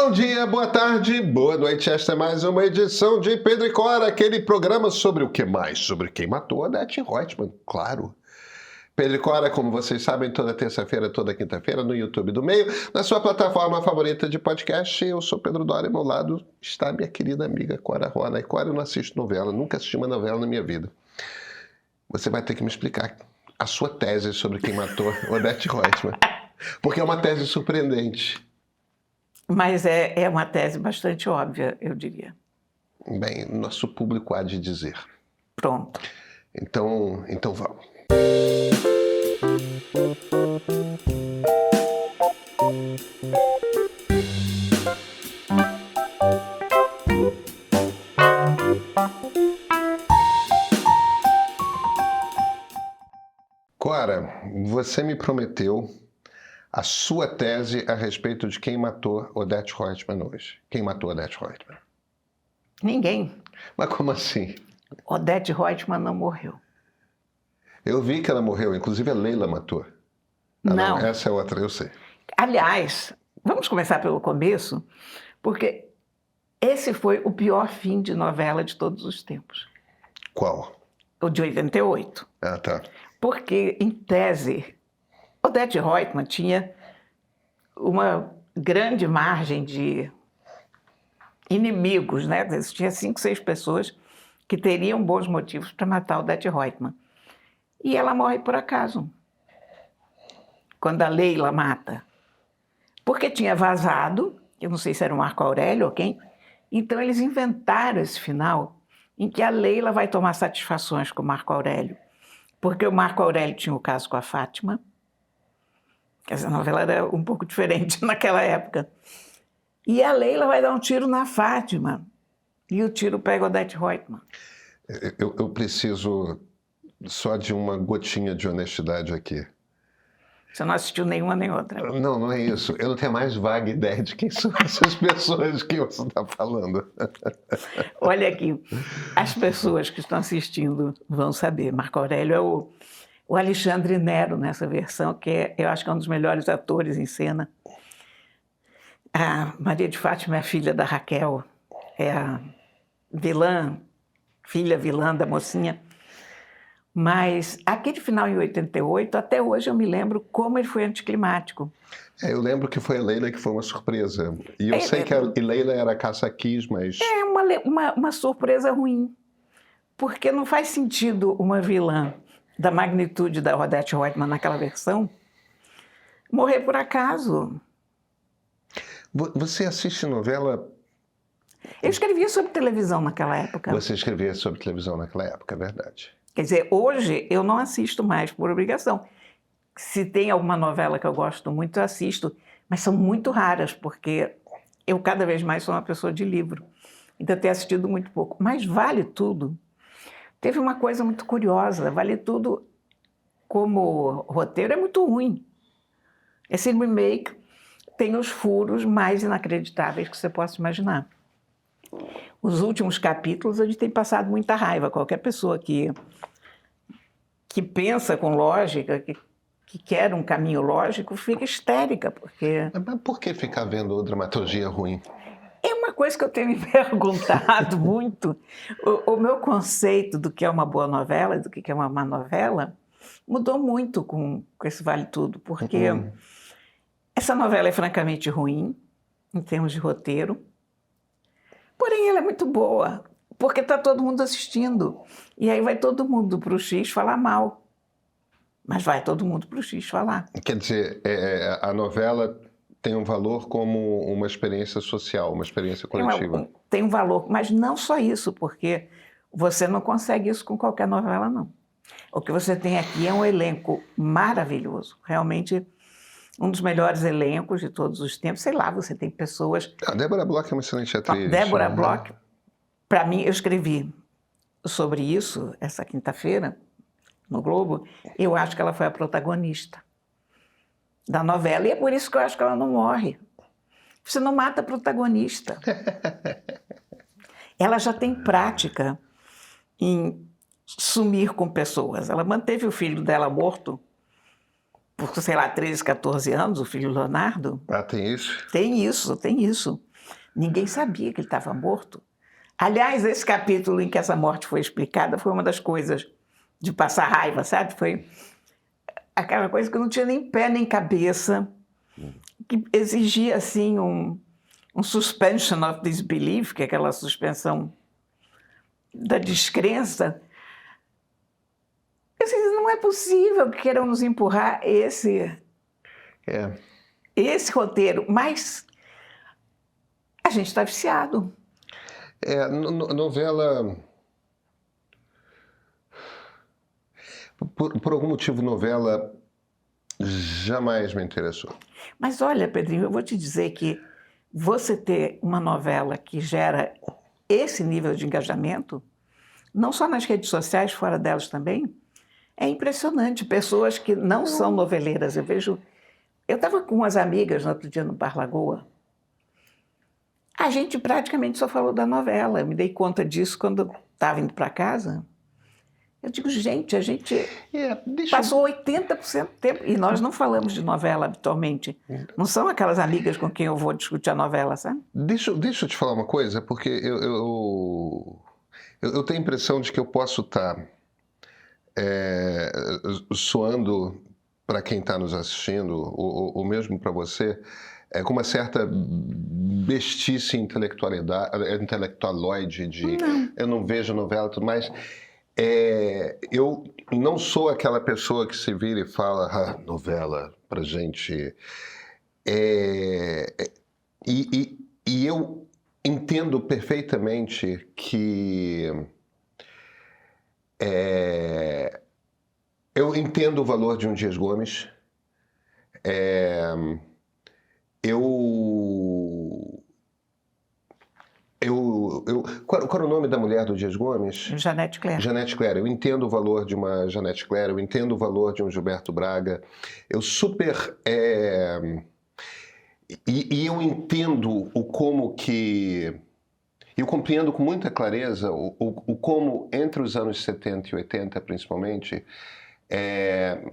Bom dia, boa tarde, boa noite. Esta é mais uma edição de Pedro e Cora, aquele programa sobre o que mais? Sobre quem matou Odete Roitman, claro. Pedro e Cora, como vocês sabem, toda terça-feira, toda quinta-feira, no YouTube do Meio, na sua plataforma favorita de podcast. Eu sou Pedro Dória, ao meu lado está minha querida amiga Cora Rona. E Cora, eu não assisto novela, nunca assisti uma novela na minha vida. Você vai ter que me explicar a sua tese sobre quem matou Odete Roitman, porque é uma tese surpreendente. Mas é uma tese bastante óbvia, eu diria. Bem, nosso público há de dizer. Pronto. Então vamos. Cora, você me prometeu a sua tese a respeito de quem matou Odete Roitman hoje. Quem matou Odete Roitman? Ninguém. Mas como assim? Odete Roitman não morreu. Eu vi que ela morreu, inclusive a Leila matou. Não. Essa é outra, eu sei. Aliás, vamos começar pelo começo, porque esse foi o pior fim de novela de todos os tempos. Qual? O de 88. Ah, tá. Porque, em tese, Odete Roitman tinha uma grande margem de inimigos, né? Tinha 5, 6 pessoas que teriam bons motivos para matar Odete Roitman. E ela morre por acaso, quando a Leila mata. Porque tinha vazado, eu não sei se era o Marco Aurélio ou quem, então eles inventaram esse final em que a Leila vai tomar satisfações com o Marco Aurélio. Porque o Marco Aurélio tinha o caso com a Fátima. Essa novela era um pouco diferente naquela época. E a Leila vai dar um tiro na Fátima. E o tiro pega Odete Roitman. Eu preciso só de uma gotinha de honestidade aqui. Você não assistiu nenhuma nem outra. Não, não é isso. Eu não tenho a mais vaga ideia de quem são essas pessoas que você está falando. Olha aqui, as pessoas que estão assistindo vão saber. Marco Aurélio é o Alexandre Nero nessa versão, que eu acho que é um dos melhores atores em cena. A Maria de Fátima é a filha da Raquel, é a filha vilã da mocinha. Mas aquele final em 88, até hoje eu me lembro como ele foi anticlimático. Eu lembro que foi a Leila que foi uma surpresa. E eu sei que a Leila era caça-quis, mas... É uma surpresa ruim. Porque não faz sentido uma vilã da magnitude da Odete Roitman naquela versão morrer por acaso. Você assiste novela? Eu escrevia sobre televisão naquela época. Você escrevia sobre televisão naquela época, é verdade. Quer dizer, hoje eu não assisto mais por obrigação. Se tem alguma novela que eu gosto muito, eu assisto. Mas são muito raras, porque eu cada vez mais sou uma pessoa de livro. Então eu tenho assistido muito pouco. Mas Vale Tudo teve uma coisa muito curiosa. Vale Tudo, como roteiro, é muito ruim. Esse remake tem os furos mais inacreditáveis que você possa imaginar. Os últimos capítulos a gente tem passado muita raiva. Qualquer pessoa que pensa com lógica, que quer um caminho lógico, fica histérica, porque... Mas por que ficar vendo dramaturgia ruim? É uma coisa que eu tenho me perguntado muito. O meu conceito do que é uma boa novela e do que é uma má novela mudou muito com esse Vale Tudo, porque essa novela é francamente ruim, em termos de roteiro, porém ela é muito boa, porque está todo mundo assistindo. E aí vai todo mundo para o X falar mal. Mas vai todo mundo para o X falar. Quer dizer, a novela tem um valor como uma experiência social, uma experiência coletiva. Tem um valor, mas não só isso, porque você não consegue isso com qualquer novela, não. O que você tem aqui é um elenco maravilhoso, realmente um dos melhores elencos de todos os tempos. Sei lá, você tem pessoas... A Débora Bloch é uma excelente atriz. Débora Bloch, para mim, eu escrevi sobre isso essa quinta-feira, no Globo. Eu acho que ela foi a protagonista da novela, e é por isso que eu acho que ela não morre. Você não mata a protagonista. Ela já tem prática em sumir com pessoas. Ela manteve o filho dela morto por, sei lá, 13, 14 anos, o filho Leonardo. Ah, tem isso? Tem isso, tem isso. Ninguém sabia que ele estava morto. Aliás, esse capítulo em que essa morte foi explicada foi uma das coisas de passar raiva, sabe? Foi aquela coisa que não tinha nem pé nem cabeça, que exigia, assim, um suspension of disbelief, que é aquela suspensão da descrença. Eu disse, não é possível que queiram nos empurrar esse roteiro, mas a gente está viciado. Novela... Por algum motivo, novela jamais me interessou. Mas olha, Pedrinho, eu vou te dizer que você ter uma novela que gera esse nível de engajamento, não só nas redes sociais, fora delas também, é impressionante. Pessoas que não são noveleiras, eu vejo... Eu estava com umas amigas no outro dia no Bar Lagoa, a gente praticamente só falou da novela. Eu me dei conta disso quando eu estava indo para casa. Eu digo, gente, a gente passou 80% do tempo, e nós não falamos de novela habitualmente. Não são aquelas amigas com quem eu vou discutir a novela, sabe? Deixa eu te falar uma coisa, porque eu tenho a impressão de que eu posso estar soando para quem está nos assistindo, ou mesmo para você, com uma certa bestice intelectualoide de eu não vejo novela e tudo mais. Eu não sou aquela pessoa que se vira e fala novela pra gente. E eu entendo perfeitamente que eu entendo o valor de um Dias Gomes. Qual era o nome da mulher do Dias Gomes? Janete Claire. Janete Claire. Eu entendo o valor de uma Janete Claire, eu entendo o valor de um Gilberto Braga. Eu super... E eu entendo o como que... Eu compreendo com muita clareza o como, entre os anos 70 e 80, principalmente,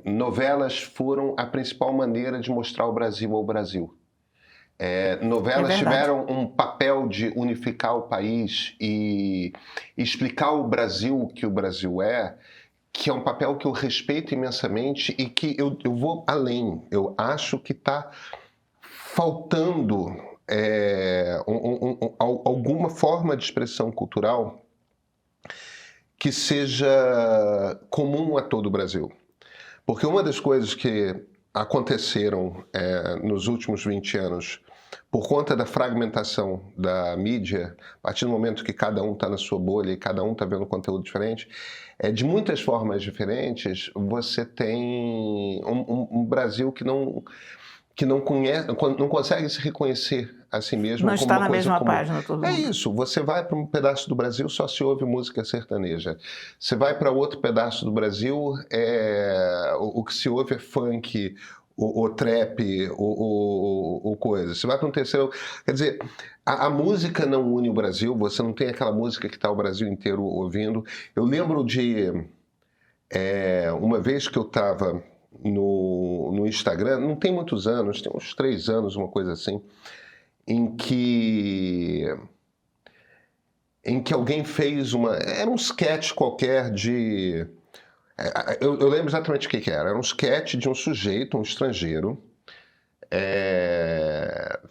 novelas foram a principal maneira de mostrar o Brasil ao Brasil. Novelas tiveram um papel de unificar o país e explicar o Brasil o que o Brasil que é um papel que eu respeito imensamente e que eu vou além. Eu acho que está faltando alguma forma de expressão cultural que seja comum a todo o Brasil. Porque uma das coisas que aconteceram nos últimos 20 anos por conta da fragmentação da mídia, a partir do momento que cada um está na sua bolha e cada um está vendo conteúdo diferente, de muitas formas diferentes, você tem um Brasil que não consegue se reconhecer a si mesmo. Não está na mesma página todo mundo. É isso, você vai para um pedaço do Brasil, só se ouve música sertaneja. Você vai para outro pedaço do Brasil, o que se ouve é funk, o trap, o coisa. Você vai para um terceiro... Quer dizer, a música não une o Brasil, você não tem aquela música que está o Brasil inteiro ouvindo. Eu lembro de uma vez que eu estava no Instagram, não tem muitos anos, tem uns 3 anos, uma coisa assim, em que alguém fez era um sketch qualquer de... Eu lembro exatamente o que era. Era um sketch de um sujeito, um estrangeiro,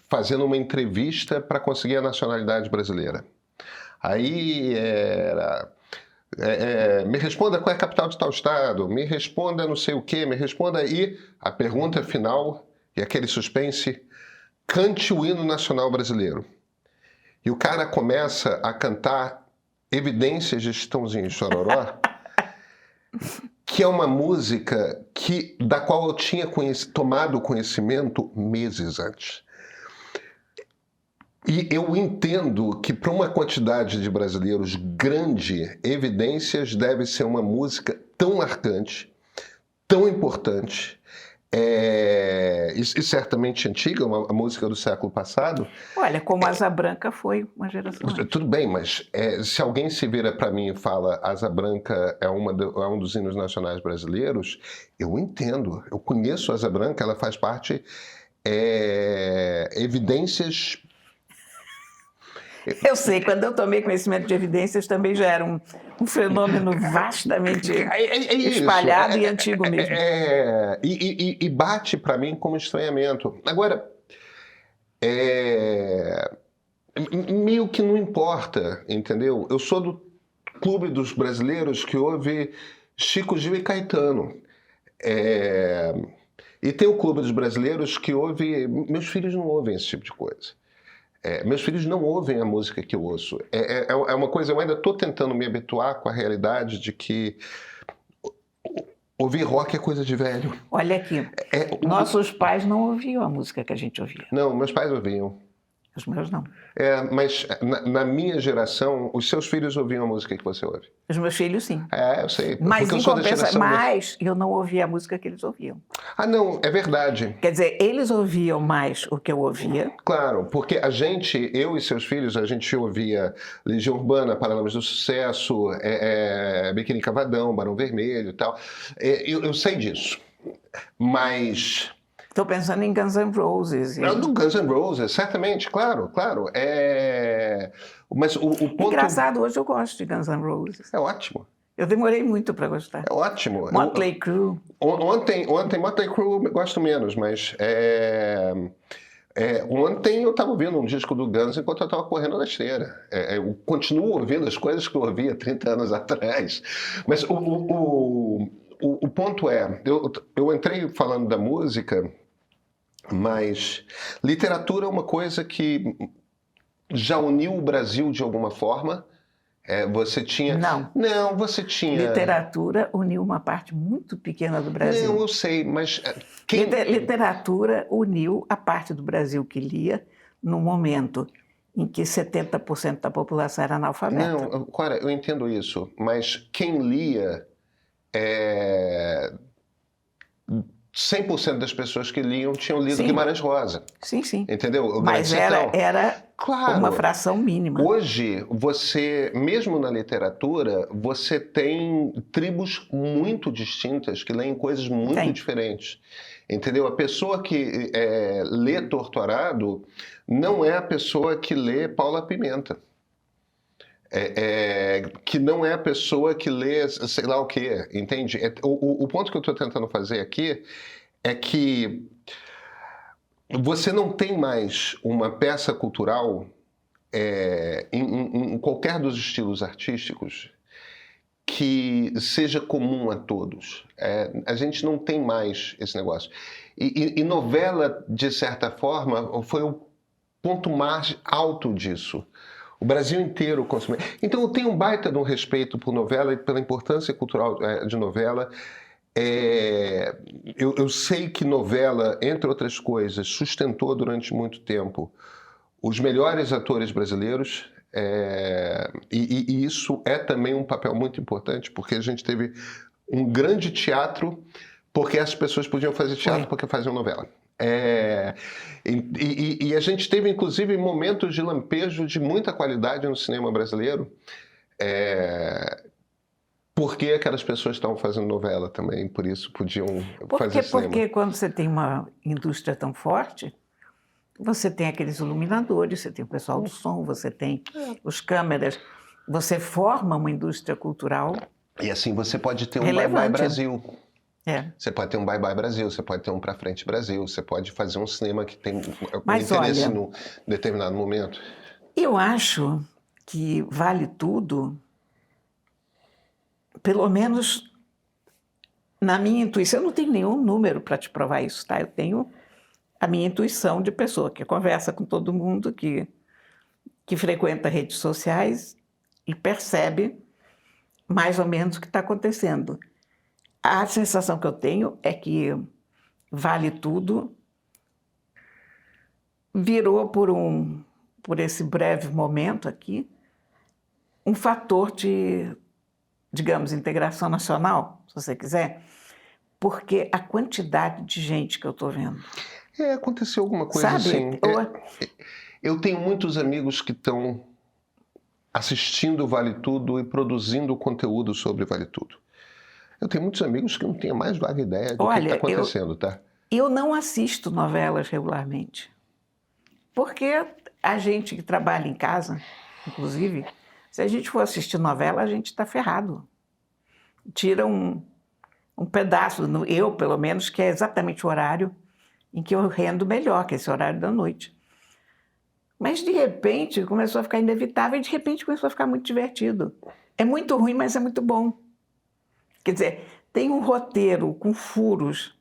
fazendo uma entrevista para conseguir a nacionalidade brasileira. Aí era... me responda qual é a capital de tal estado, me responda não sei o quê, me responda aí a pergunta final e aquele suspense, cante o hino nacional brasileiro. E o cara começa a cantar Evidências de Chitãozinho e Chororó, que é uma música da qual eu tinha tomado conhecimento meses antes. E eu entendo que para uma quantidade de brasileiros grande, Evidências deve ser uma música tão marcante, tão importante, e certamente antiga, uma música do século passado. Olha, como Asa Branca foi uma geração antes. Tudo bem, mas se alguém se vira para mim e fala Asa Branca é um dos hinos nacionais brasileiros, eu entendo, eu conheço Asa Branca, ela faz parte, Evidências... Eu sei, quando eu tomei conhecimento de evidências também já era um fenômeno vastamente isso. espalhado e antigo mesmo. E bate para mim como estranhamento. Agora, meio que não importa, entendeu? Eu sou do clube dos brasileiros que ouve Chico Gil e Caetano. E tem o clube dos brasileiros que ouve... Meus filhos não ouvem esse tipo de coisa. Meus filhos não ouvem a música que eu ouço. É uma coisa, eu ainda estou tentando me habituar com a realidade de que ouvir rock é coisa de velho. Olha aqui, nossos pais não ouviam a música que a gente ouvia. Não, meus pais ouviam. Os meus não. Mas na minha geração, os seus filhos ouviam a música que você ouve. Os meus filhos, sim. Eu sei. Mas eu em sou da compensação, geração mas eu não ouvia a música que eles ouviam. Não, é verdade. Quer dizer, eles ouviam mais o que eu ouvia. Claro, porque eu e seus filhos, a gente ouvia Legião Urbana, Paralamas do Sucesso, Biquíni Cavadão, Barão Vermelho e tal. Eu sei disso. Mas... Estou pensando em Guns N' Roses. Do Guns N' Roses, certamente, claro. Mas o ponto... Engraçado, hoje eu gosto de Guns N' Roses. É ótimo. Eu demorei muito para gostar. É ótimo. Motley Crue. Ontem Motley Crue eu gosto menos, mas ontem eu estava ouvindo um disco do Guns enquanto eu estava correndo na esteira. Eu continuo ouvindo as coisas que eu ouvia 30 anos atrás. Mas o ponto eu entrei falando da música, mas literatura é uma coisa que já uniu o Brasil de alguma forma. Você tinha... Não, você tinha... Literatura uniu uma parte muito pequena do Brasil. Não, eu sei, mas... Literatura uniu a parte do Brasil que lia no momento em que 70% da população era analfabeta. Não, Cora, eu entendo isso, mas quem lia... 100% das pessoas que liam tinham lido Guimarães Rosa. Sim. Entendeu? Mas era claro, uma fração mínima. Hoje, mesmo na literatura, você tem tribos muito distintas que leem coisas muito diferentes. Entendeu? A pessoa que lê Torturado não é a pessoa que lê Paula Pimenta. Que não é a pessoa que lê sei lá o quê, entende? O ponto que eu estou tentando fazer aqui é que você não tem mais uma peça cultural em qualquer dos estilos artísticos que seja comum a todos. A gente não tem mais esse negócio. E novela, de certa forma, foi o ponto mais alto disso. O Brasil inteiro consumiu. Então eu tenho um baita de um respeito por novela e pela importância cultural de novela. Eu sei que novela, entre outras coisas, sustentou durante muito tempo os melhores atores brasileiros. E isso é também um papel muito importante, porque a gente teve um grande teatro, porque as pessoas podiam fazer teatro porque faziam novela. E a gente teve, inclusive, momentos de lampejo de muita qualidade no cinema brasileiro, porque aquelas pessoas estavam fazendo novela também, por isso podiam fazer cinema. Porque quando você tem uma indústria tão forte, você tem aqueles iluminadores, você tem o pessoal do som, você tem os câmeras, você forma uma indústria cultural. E assim você pode ter um Bye Bye Brasil. Você pode ter um Bye Bye Brasil, você pode ter um Pra Frente Brasil, você pode fazer um cinema que tem interesse num determinado momento. Eu acho que vale tudo, pelo menos na minha intuição. Eu não tenho nenhum número para te provar isso, tá? Eu tenho a minha intuição de pessoa que conversa com todo mundo, que frequenta redes sociais e percebe mais ou menos o que está acontecendo. A sensação que eu tenho é que vale tudo virou por esse breve momento aqui um fator de, digamos, integração nacional, se você quiser, porque a quantidade de gente que eu estou vendo. Aconteceu alguma coisa assim. Eu tenho muitos amigos que estão assistindo Vale Tudo e produzindo conteúdo sobre Vale Tudo. Eu tenho muitos amigos que não têm a mais vaga ideia do que está acontecendo, tá? Eu não assisto novelas regularmente, porque a gente que trabalha em casa, inclusive, se a gente for assistir novela, a gente está ferrado. Tira um pedaço, eu pelo menos, que é exatamente o horário em que eu rendo melhor, que é esse horário da noite. Mas, de repente, começou a ficar inevitável e, de repente, começou a ficar muito divertido. É muito ruim, mas é muito bom. Quer dizer, tem um roteiro com furos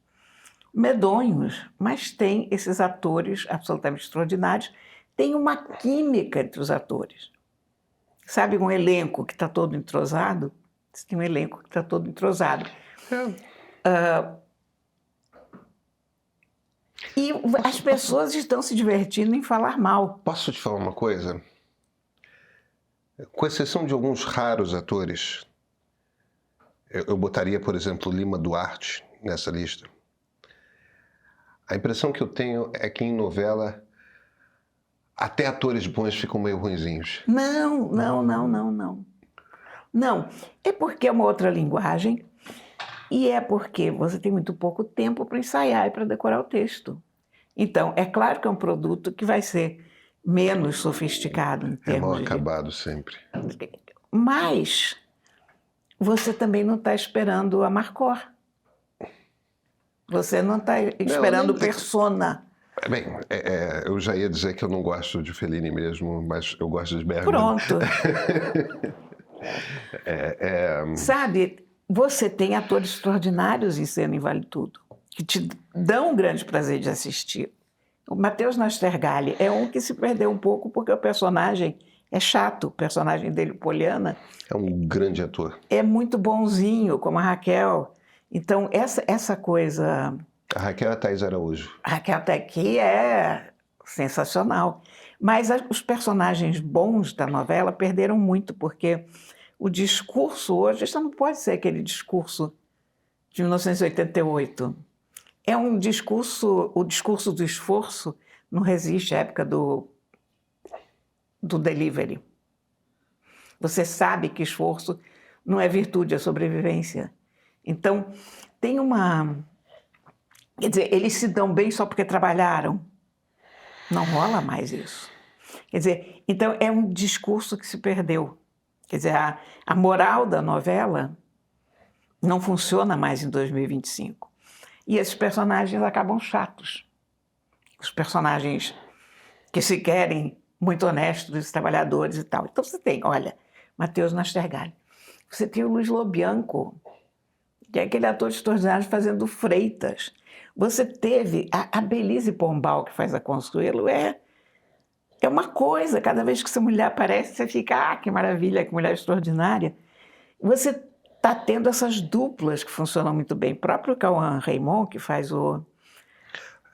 medonhos, mas tem esses atores absolutamente extraordinários. Tem uma química entre os atores. Sabe, um elenco que está todo entrosado? Você tem um elenco que está todo entrosado. E as pessoas estão se divertindo em falar mal. Posso te falar uma coisa? Com exceção de alguns raros atores, eu botaria, por exemplo, Lima Duarte nessa lista. A impressão que eu tenho é que em novela até atores bons ficam meio ruinzinhos. Não. Não, é porque é uma outra linguagem e é porque você tem muito pouco tempo para ensaiar e para decorar o texto. Então, é claro que é um produto que vai ser menos sofisticado em É termos mal de... acabado sempre. Mas você também não está esperando a Marcor. Você não está esperando nem- persona. Bem, eu já ia dizer que eu não gosto de Fellini mesmo, mas eu gosto de Bergman. Pronto. Sabe, você tem atores extraordinários em cena em Vale Tudo, que te dão um grande prazer de assistir. O Matheus Nastergalli é um que se perdeu um pouco porque o personagem é chato. O personagem dele, Poliana, É um grande ator. é muito bonzinho, como a Raquel. Então, essa coisa... A Raquel é a Thaís Araújo. A Raquel até aqui é sensacional. Mas os personagens bons da novela perderam muito, porque o discurso hoje já não pode ser aquele discurso de 1988. É um discurso, o discurso do esforço não resiste à época do delivery. Você sabe que esforço não é virtude, é sobrevivência. Então, tem uma... Quer dizer, eles se dão bem só porque trabalharam. Não rola mais isso. Quer dizer, então é um discurso que se perdeu. Quer dizer, a moral da novela não funciona mais em 2025. E esses personagens acabam chatos. Os personagens que se querem muito honestos, trabalhadores e tal. Então você tem, olha, Matheus Nastergalli. Você tem o Luiz Lobianco, que é aquele ator extraordinário fazendo Freitas. Você teve a Belise Pombal, que faz a Consuelo, é uma coisa. Cada vez que essa mulher aparece, você fica, que maravilha, que mulher extraordinária. Você está tendo essas duplas que funcionam muito bem. O próprio Cauã Raymond, que faz o...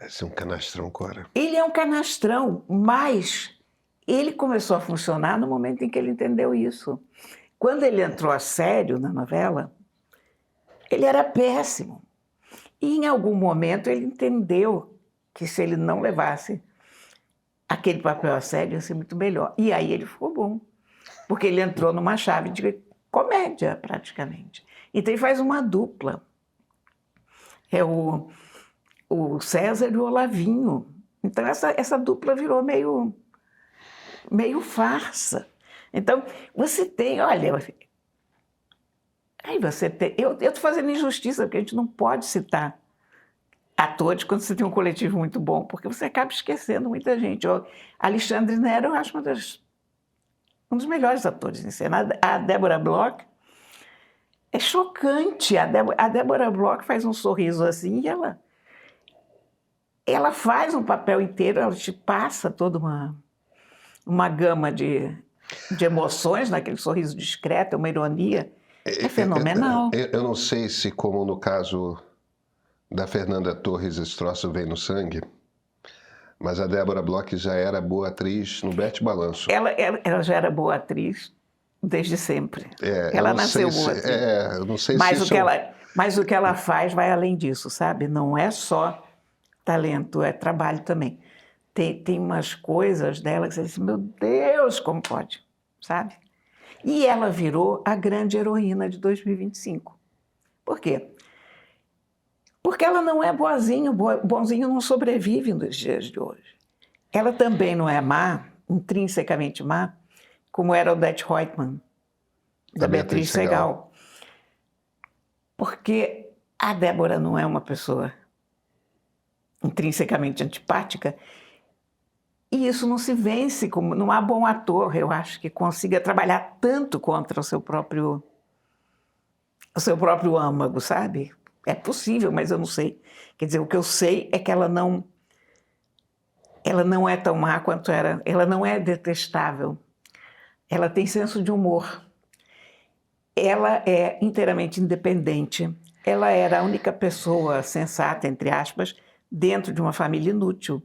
Esse é um canastrão, Cora. Ele é um canastrão, mas ele começou a funcionar no momento em que ele entendeu isso. Quando ele entrou a sério na novela, ele era péssimo. E em algum momento ele entendeu que se ele não levasse aquele papel a sério, ia ser muito melhor. E aí ele ficou bom, porque ele entrou numa chave de comédia, praticamente. Então ele faz uma dupla. É o César e o Olavinho. Então essa dupla virou meio farsa. Então você tem, olha... Aí você tem... Eu estou fazendo injustiça, porque a gente não pode citar atores quando você tem um coletivo muito bom, porque você acaba esquecendo muita gente. O Alexandre Nero, eu acho um dos melhores atores em cena. A Débora Bloch é chocante. A Débora Bloch faz um sorriso assim e ela faz um papel inteiro, ela te passa toda uma gama de emoções naquele sorriso discreto, uma ironia. É fenomenal. Eu não sei se, como no caso da Fernanda Torres, esse troço vem no sangue, mas a Débora Bloch já era boa atriz no Bete Balanço. Ela já era boa atriz desde sempre. Ela nasceu boa atriz. Eu não sei mas se mas o que ela faz vai além disso, sabe? Não é só talento, é trabalho também. Tem umas coisas dela que você diz, meu Deus, como pode, sabe? E ela virou a grande heroína de 2025. Por quê? Porque ela não é boazinha, bonzinho não sobrevive nos dias de hoje. Ela também não é má, intrinsecamente má, como era Odete Roitman, da Beatriz Segal. Porque a Débora não é uma pessoa intrinsecamente antipática, e isso não se vence, como não há bom ator, eu acho, que consiga trabalhar tanto contra o seu próprio âmago, sabe? É possível, mas eu não sei. Quer dizer, o que eu sei é que ela não é tão má quanto era, ela não é detestável, ela tem senso de humor, ela é inteiramente independente, ela era a única pessoa sensata, entre aspas, dentro de uma família inútil,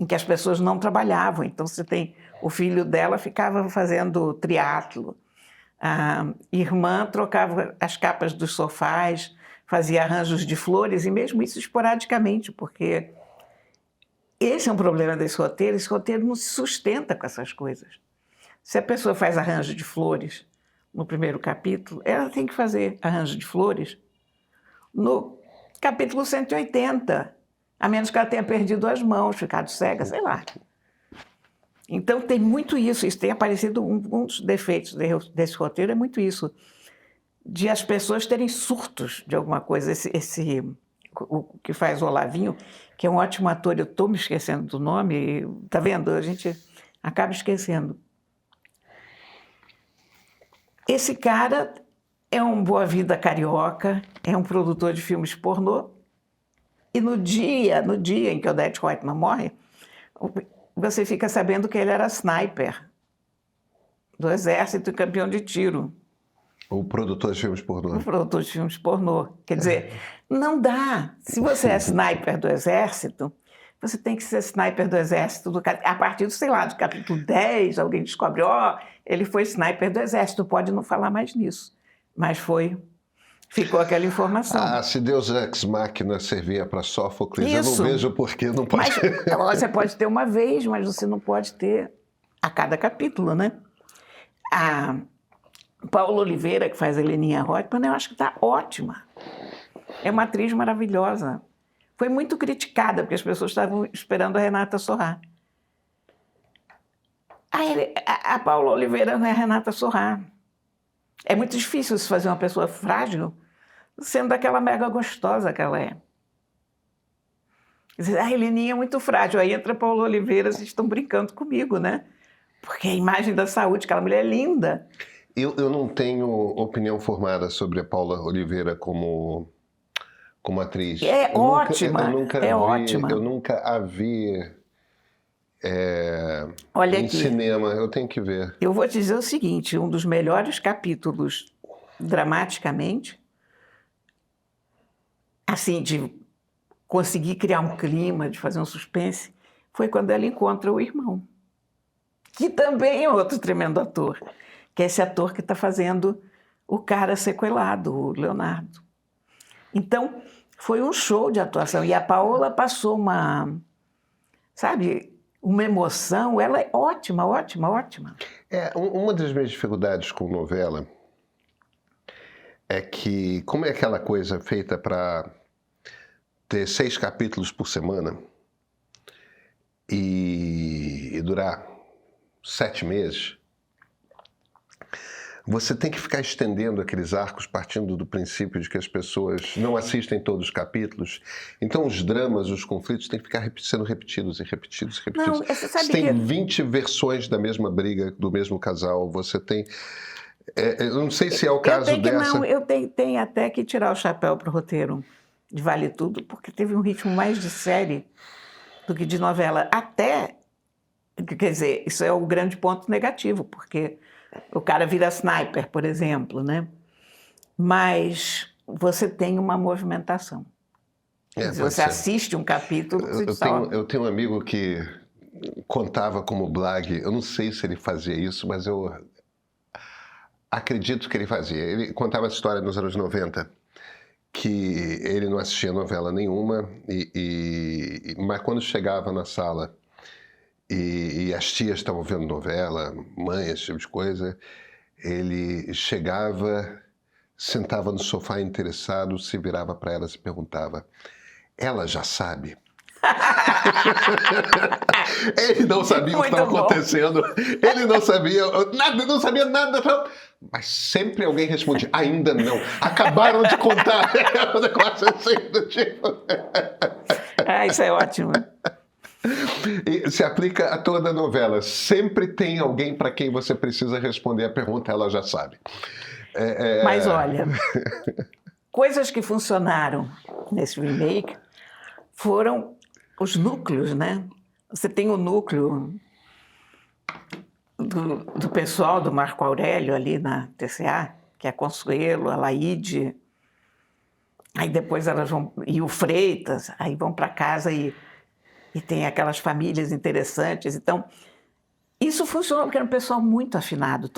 em que as pessoas não trabalhavam. Então, você tem o filho dela ficava fazendo triatlo, a irmã trocava as capas dos sofás, fazia arranjos de flores, e mesmo isso esporadicamente, porque esse é um problema desse roteiro não se sustenta com essas coisas. Se a pessoa faz arranjo de flores no primeiro capítulo, ela tem que fazer arranjo de flores no capítulo 180, a menos que ela tenha perdido as mãos, ficado cega, sei lá. Então tem muito isso tem aparecido, um dos defeitos desse roteiro é muito isso, de as pessoas terem surtos de alguma coisa. O que faz o Olavinho, que é um ótimo ator, eu estou me esquecendo do nome, tá vendo? A gente acaba esquecendo. Esse cara é um boa-vida carioca, é um produtor de filmes pornô, e no dia em que Odete Roitman morre, você fica sabendo que ele era sniper do exército e campeão de tiro. O produtor de filmes pornô. O produtor de filmes pornô. Quer dizer, não dá. Se você é sniper do exército, você tem que ser sniper do exército. A partir, sei lá, do capítulo 10, alguém descobre, ele foi sniper do exército, pode não falar mais nisso. Mas ficou aquela informação. Se Deus Ex Machina servia para Sófocles, isso. Eu não vejo por que não pode. Mas você pode ter uma vez, mas você não pode ter a cada capítulo, né? A Paula Oliveira, que faz a Heleninha Roitman, eu acho que está ótima. É uma atriz maravilhosa. Foi muito criticada, porque as pessoas estavam esperando a Renata Sorrah. A Paula Oliveira não é a Renata Sorrah. É muito difícil se fazer uma pessoa frágil sendo aquela mega gostosa que ela é. A Heleninha é muito frágil. Aí entra a Paula Oliveira, vocês estão brincando comigo, né? Porque a imagem da saúde, aquela mulher é linda. Eu não tenho opinião formada sobre a Paula Oliveira como atriz. Ótima. Eu nunca a vi Olha em aqui, cinema. Eu tenho que ver. Eu vou te dizer o seguinte, um dos melhores capítulos, dramaticamente, assim, de conseguir criar um clima, de fazer um suspense, foi quando ela encontra o irmão, que também é outro tremendo ator, que é esse ator que está fazendo o cara sequelado, o Leonardo. Então, foi um show de atuação. E a Paola passou uma emoção. Ela é ótima, ótima, ótima. Uma das minhas dificuldades com novela é que, como é aquela coisa feita para ter 6 capítulos por semana e durar 7 meses, você tem que ficar estendendo aqueles arcos partindo do princípio de que as pessoas não assistem todos os capítulos. Então, os dramas, os conflitos têm que ficar sendo repetidos e repetidos e repetidos. Não, você sabe você tem 20 versões da mesma briga, do mesmo casal. Você tem... eu não sei se é o caso dessa... Não, eu tenho até que tirar o chapéu para o roteiro de Vale Tudo, porque teve um ritmo mais de série do que de novela. Até, quer dizer, isso é o grande ponto negativo, porque... o cara vira sniper, por exemplo, né? Mas você tem uma movimentação. Você assiste um capítulo... Eu tenho um amigo que contava como Blag, eu não sei se ele fazia isso, mas eu acredito que ele fazia. Ele contava essa história nos anos 90, que ele não assistia novela nenhuma, mas quando chegava na sala... E as tias estavam vendo novela, mãe, esse tipo de coisa. Ele chegava, sentava no sofá interessado, se virava para elas e perguntava: ela já sabe? Ele não sabia o que Muito estava bom. acontecendo. Ele não sabia nada, não sabia nada. Mas sempre alguém respondia, ainda não. Acabaram de contar. Um negócio assim do tipo. Isso é ótimo. E se aplica a toda a novela. Sempre tem alguém para quem você precisa responder a pergunta, ela já sabe. Mas olha, coisas que funcionaram nesse remake foram os núcleos, né? Você tem o núcleo do pessoal do Marco Aurélio ali na TCA, que é a Consuelo, a Laíde, aí depois elas vão, e o Freitas, aí vão para casa e tem aquelas famílias interessantes. Então, isso funcionou porque era um pessoal muito afinado.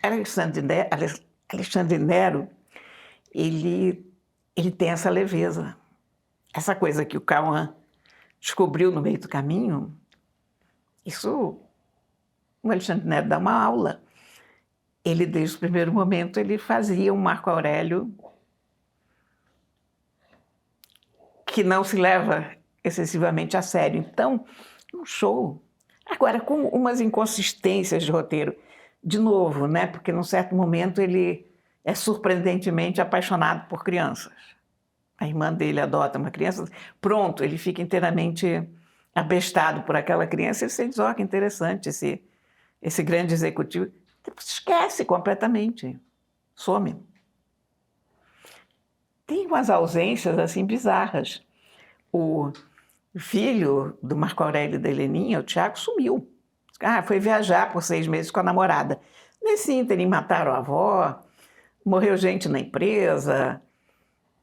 Alexandre Nero, ele tem essa leveza. Essa coisa que o Cauã descobriu no meio do caminho, isso o Alexandre Nero dá uma aula. Ele, desde o primeiro momento, ele fazia um Marco Aurélio que não se leva excessivamente a sério. Então, um show. Agora, com umas inconsistências de roteiro. De novo, né? Porque num certo momento ele é surpreendentemente apaixonado por crianças. A irmã dele adota uma criança, pronto, ele fica inteiramente abestado por aquela criança e você diz, que interessante esse grande executivo. Esquece completamente, some. Tem umas ausências assim bizarras. O filho do Marco Aurélio e da Heleninha, o Tiago, sumiu. Foi viajar por 6 meses com a namorada. Nesse ínterim mataram a avó, morreu gente na empresa,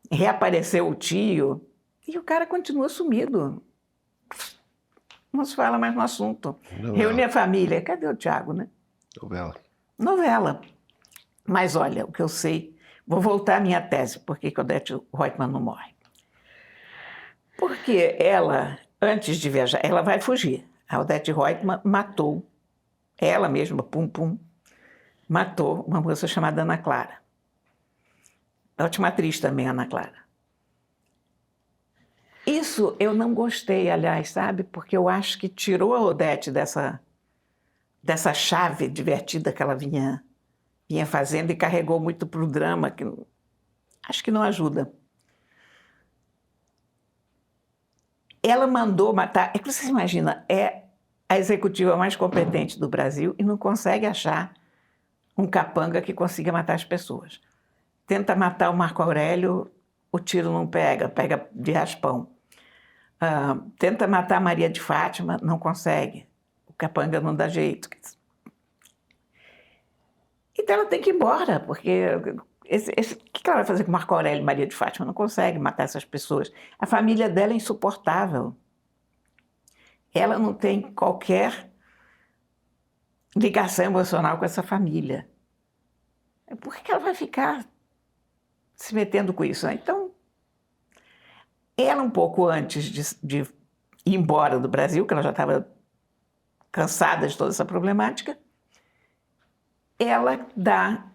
reapareceu o tio, e o cara continua sumido. Não se fala mais no assunto. Reúne a família. Cadê o Tiago, né? Novela. Mas olha, o que eu sei... Vou voltar à minha tese, por que Odete Roitman não morre. Porque ela, antes de viajar, ela vai fugir. A Odete Roitman matou, ela mesma, matou uma moça chamada Ana Clara. Ótima atriz também, Ana Clara. Isso eu não gostei, aliás, sabe? Porque eu acho que tirou a Odete dessa chave divertida que ela vinha fazendo e carregou muito para o drama, que acho que não ajuda. Ela mandou matar... É que você imagina, é a executiva mais competente do Brasil e não consegue achar um capanga que consiga matar as pessoas. Tenta matar o Marco Aurélio, o tiro não pega de raspão. Tenta matar a Maria de Fátima, não consegue. O capanga não dá jeito. Então ela tem que ir embora, porque o que ela vai fazer com Marco Aurélio e Maria de Fátima? Não consegue matar essas pessoas. A família dela é insuportável. Ela não tem qualquer ligação emocional com essa família. Por que ela vai ficar se metendo com isso? Então, ela um pouco antes de ir embora do Brasil, que ela já estava cansada de toda essa problemática, ela dá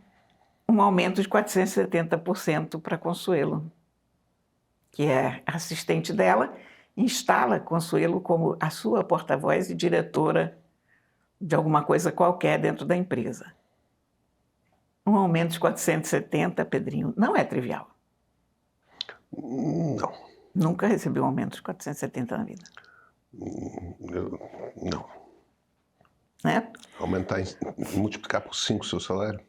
um aumento de 470% para Consuelo, que é assistente dela, instala Consuelo como a sua porta-voz e diretora de alguma coisa qualquer dentro da empresa. Um aumento de 470, Pedrinho, não é trivial. Não. Nunca recebi um aumento de 470 na vida. Não. Né? Aumentar, multiplicar por 5 o seu salário?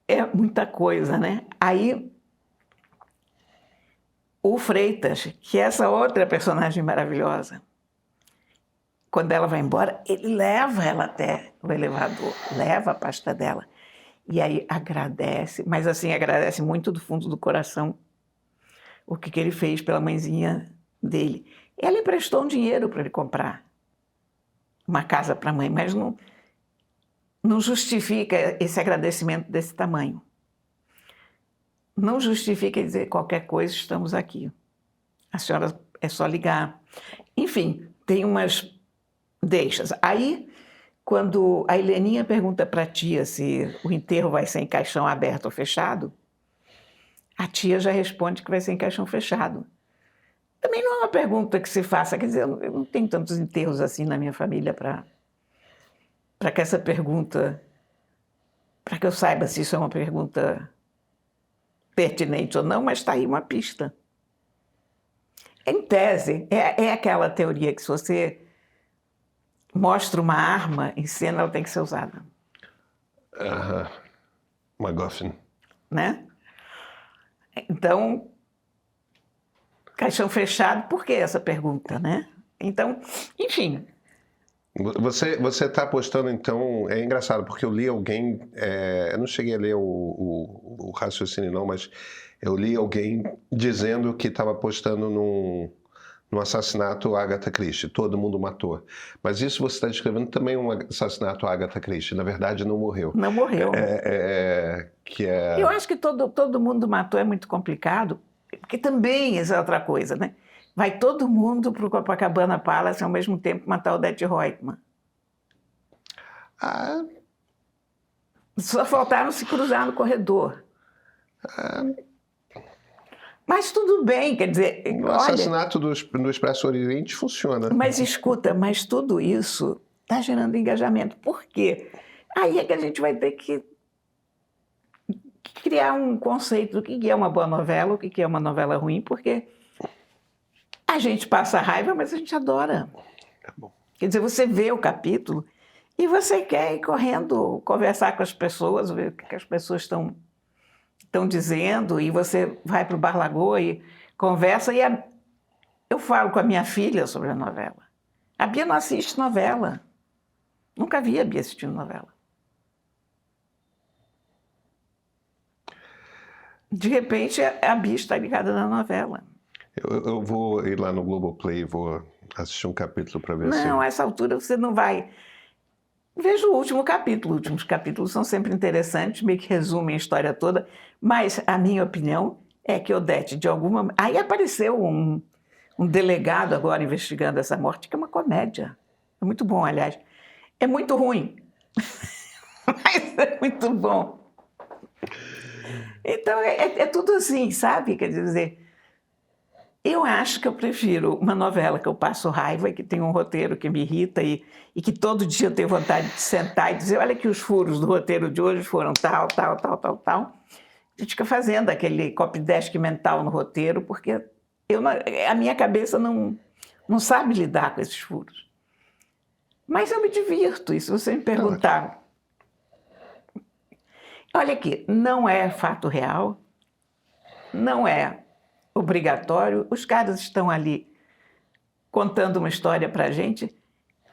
É muita coisa, né? Aí, o Freitas, que é essa outra personagem maravilhosa, quando ela vai embora, ele leva ela até o elevador, leva a pasta dela. E aí agradece, mas assim, agradece muito do fundo do coração o que ele fez pela mãezinha dele. Ela emprestou um dinheiro para ele comprar uma casa para a mãe, mas não justifica esse agradecimento desse tamanho. Não justifica dizer qualquer coisa, estamos aqui. A senhora é só ligar. Enfim, tem umas deixas. Aí, quando a Heleninha pergunta para a tia se o enterro vai ser em caixão aberto ou fechado, a tia já responde que vai ser em caixão fechado. Também não é uma pergunta que se faça, quer dizer, eu não tenho tantos enterros assim na minha família para que essa pergunta, para que eu saiba se isso é uma pergunta pertinente ou não, mas está aí uma pista. Em tese, é aquela teoria que se você mostra uma arma em cena, ela tem que ser usada. MacGuffin. Né? Então, caixão fechado, por que essa pergunta, né? Então, enfim. Você está apostando, então, é engraçado, porque eu li alguém, eu não cheguei a ler o raciocínio não, mas eu li alguém dizendo que estava apostando no assassinato Agatha Christie, todo mundo matou. Mas isso você está descrevendo também um assassinato Agatha Christie, na verdade não morreu. Não morreu. Eu acho que todo mundo matou é muito complicado, porque também essa é outra coisa, né? Vai todo mundo para o Copacabana Palace ao mesmo tempo matar o Odete Roitman. Só faltaram se cruzar no corredor. Mas tudo bem, quer dizer... O assassinato do Expresso Oriente funciona. Mas escuta, mas tudo isso está gerando engajamento. Por quê? Aí é que a gente vai ter que criar um conceito do que é uma boa novela, o que é uma novela ruim, porque a gente passa raiva, mas a gente adora. Tá bom. Quer dizer, você vê o capítulo e você quer ir correndo conversar com as pessoas, ver o que as pessoas estão dizendo, e você vai para o Bar Lagoa e conversa, e eu falo com a minha filha sobre a novela. A Bia não assiste novela. Nunca vi a Bia assistindo novela. De repente, a Bia está ligada na novela. Eu vou ir lá no Globoplay e vou assistir um capítulo para ver se... Não, a essa altura você não vai... Veja o último capítulo. Os últimos capítulos são sempre interessantes, meio que resumem a história toda, mas a minha opinião é que Odete, de alguma... Aí apareceu um delegado agora investigando essa morte, que é uma comédia. É muito bom, aliás. É muito ruim, mas é muito bom. Então, é tudo assim, sabe? Quer dizer, eu acho que eu prefiro uma novela que eu passo raiva e que tem um roteiro que me irrita e que todo dia eu tenho vontade de sentar e dizer, olha que os furos do roteiro de hoje foram tal. A gente fica fazendo aquele copydesk mental no roteiro, porque a minha cabeça não sabe lidar com esses furos. Mas eu me divirto, e se você me perguntar... Olha aqui, não é fato real, não é obrigatório, os caras estão ali contando uma história para a gente.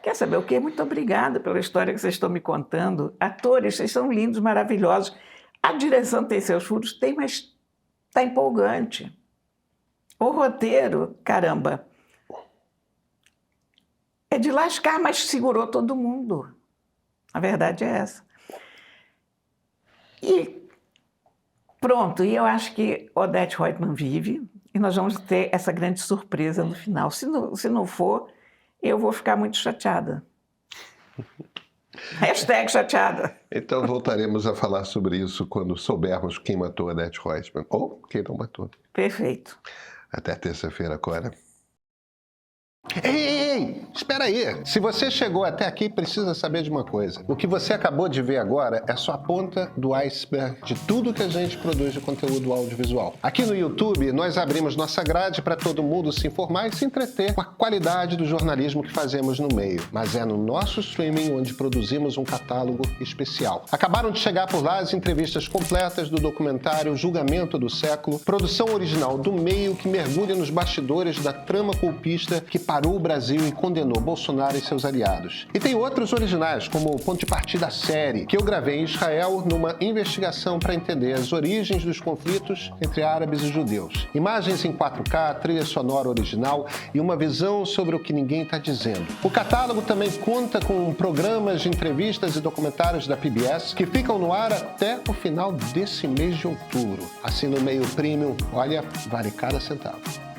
Quer saber o quê? Muito obrigada pela história que vocês estão me contando. Atores, vocês são lindos, maravilhosos. A direção tem seus furos? Tem, mas está empolgante. O roteiro, caramba, é de lascar, mas segurou todo mundo. A verdade é essa. E pronto, e eu acho que Odete Roitman vive e nós vamos ter essa grande surpresa no final. Se não for, eu vou ficar muito chateada. Hashtag chateada. Então voltaremos a falar sobre isso quando soubermos quem matou Odete Roitman ou quem não matou. Perfeito. Até terça-feira, Cora. Ei, espera aí. Se você chegou até aqui, precisa saber de uma coisa. O que você acabou de ver agora é só a ponta do iceberg de tudo que a gente produz de conteúdo audiovisual. Aqui no YouTube, nós abrimos nossa grade para todo mundo se informar e se entreter com a qualidade do jornalismo que fazemos no meio. Mas é no nosso streaming onde produzimos um catálogo especial. Acabaram de chegar por lá as entrevistas completas do documentário Julgamento do Século, produção original do meio que mergulha nos bastidores da trama golpista que parou o Brasil e condenou Bolsonaro e seus aliados. E tem outros originais, como o Ponto de Partida Série, que eu gravei em Israel numa investigação para entender as origens dos conflitos entre árabes e judeus. Imagens em 4K, trilha sonora original e uma visão sobre o que ninguém está dizendo. O catálogo também conta com programas de entrevistas e documentários da PBS que ficam no ar até o final desse mês de outubro. Assim, no meio premium, olha, vale cada centavo.